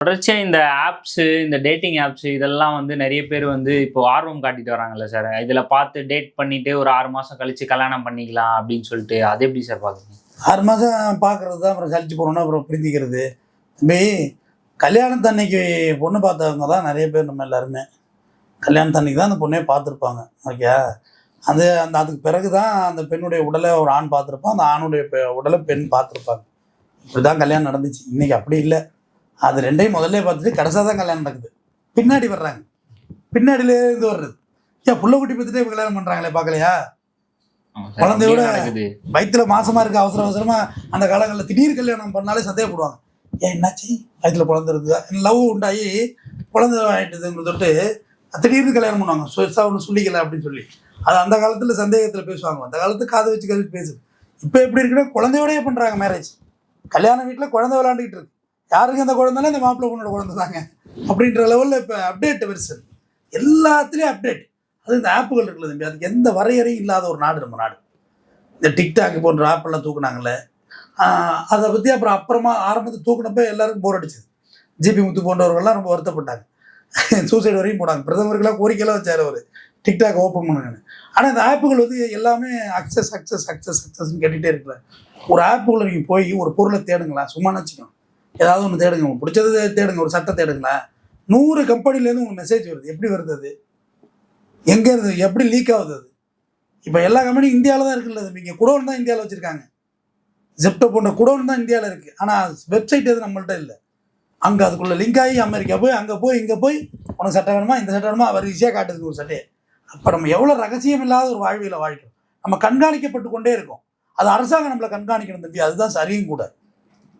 தொடர்ச்சியா இந்த ஆப்ஸ், இந்த டேட்டிங் ஆப்ஸ் இதெல்லாம் வந்து நெறைய பேர் வந்து இப்போ ஆர்வம் காட்டிட்டு வராங்கல்ல சார். இதுல பார்த்து டேட் பண்ணிட்டு ஒரு 6 மாசம் கழிச்சு கல்யாணம் பண்ணிக்கலாம் அப்படின்னு சொல்லிட்டு, அது எப்படி சார் பார்க்குறீங்க? 6 மாதம் பார்க்குறது தான், அப்புறம் சலிச்சு போனோம்னா அப்புறம் பிரிஞ்சிக்கிறது. தம்பி, கல்யாணத்தன்னைக்கு பொண்ணு பார்த்தவங்க தான் நிறைய பேர், நம்ம எல்லாருமே கல்யாணத்தன்னைக்கு தான் அந்த பொண்ணே பார்த்துருப்பாங்க. ஓகே, அது அந்த அதுக்கு பிறகு தான் அந்த பெண்ணுடைய உடலை ஒரு ஆண் பார்த்துருப்பான், அந்த ஆணுடைய உடலை பெண் பார்த்துருப்பாங்க. இப்படி தான் கல்யாணம் நடந்துச்சு. இன்னைக்கு அப்படி இல்லை. அது ரெண்டையும் முதல்ல பார்த்துட்டு கடைசியாக தான் கல்யாணம் நடக்குது. பின்னாடி வர்றாங்க, பின்னாடியிலேருந்து வர்றது. ஏன் புள்ள குட்டி பற்றிட்டே இப்போ கல்யாணம் பண்ணுறாங்களே, பார்க்கலையா? குழந்தையோட வயிற்றுல மாசமா இருக்க அவசர அவசரமா அந்த காலங்களில் திடீர் கல்யாணம் பண்ணாலே சந்தேகப்படுவாங்க. ஏன் என்னாச்சு, வயிற்றுல குழந்தை இருக்குதா, லவ் உண்டாகி குழந்தை ஆகிட்டுதுன்னு தொட்டு திடீர்னு கல்யாணம் பண்ணுவாங்க. சொர்ஸா ஒன்று சொல்லிக்கல அப்படின்னு சொல்லி அது அந்த காலத்தில் சந்தேகத்தில் பேசுவாங்க. அந்த காலத்துக்கு காது வச்சு கதை பேசுது. இப்போ எப்படி இருக்குன்னா குழந்தையோடய பண்ணுறாங்க மேரேஜ். கல்யாண வீட்டில் குழந்தை விளையாண்டுக்கிட்டு இருக்கு. யாருக்கு அந்த குழந்தைனா இந்த மாப்பிள்ளை பொண்ணோட குழந்தை தாங்க அப்படின்ற லெவலில் இப்போ அப்டேட் வருது. எல்லாத்துலேயும் அப்டேட். அது இந்த ஆப்புகள் இருக்குல்ல தம்பி, அதுக்கு எந்த வரையறையும் இல்லாத ஒரு நாடு நம்ம நாடு. இந்த டிக்டாக் போன்ற ஆப்பெல்லாம் தூக்குனாங்கல்ல, அதை பற்றி அப்புறமா ஆரம்பத்தில் தூக்குனப்போ எல்லாருக்கும் போர் அடிச்சது. ஜிபி முத்து போன்றவர்கள்லாம் ரொம்ப வருத்தப்பட்டாங்க. சூசைடு வரையும் போனாங்க. பிரதமருக்கெல்லாம் கோரிக்கையெல்லாம் வச்சார் அவர், டிக்டாக் ஓப்பன் பண்ணுங்கன்னு. ஆனால் இந்த ஆப்புகள் வந்து எல்லாமே அக்சஸ் அக்சஸ் அக்சஸ் அக்சஸ்ன்னு கேட்டுகிட்டே இருக்குல்ல. ஒரு ஆப்புக்குள்ளே நீங்கள் போய் ஒரு பொருளை தேடுங்களா, சும்மா நினச்சிக்கணும், ஏதாவது ஒன்று தேடுங்க, உங்களுக்கு பிடிச்சது தேடுங்க, ஒரு சட்டை தேடுங்களா, 100 கம்பெனிலேருந்து உங்களுக்கு மெசேஜ் வருது. எப்படி வருது அது, எங்கே இருக்குது, எப்படி லீக் ஆகுது அது? இப்போ எல்லா கம்பெனியும் இந்தியாவில் தான் இருக்குல்ல. இங்கே குடோன் தான் இந்தியாவில் வச்சுருக்காங்க. ஜெப்டோ போன்ற குடோன் தான் இந்தியாவில் இருக்குது. ஆனால் வெப்சைட் எது நம்மள்ட்ட இல்லை. அங்கே அதுக்குள்ளே லிங்க் ஆகி அமெரிக்கா போய் அங்கே போய் இங்கே போய் உனக்கு சட்டை வேணுமா, இந்த சட்டை வேணுமா, அவர் ஈஸியாக காட்டுறதுக்கு ஒரு சட்டையை. அப்போ நம்ம எவ்வளோ ரகசியம் இல்லாத ஒரு வாழ்வியலை வாழ்க்கிறோம். நம்ம கண்காணிக்கப்பட்டு கொண்டே இருக்கோம். அது அரசாங்கம் நம்மளை கண்காணிக்கணும் தம்பி, அதுதான் சரியும் கூட.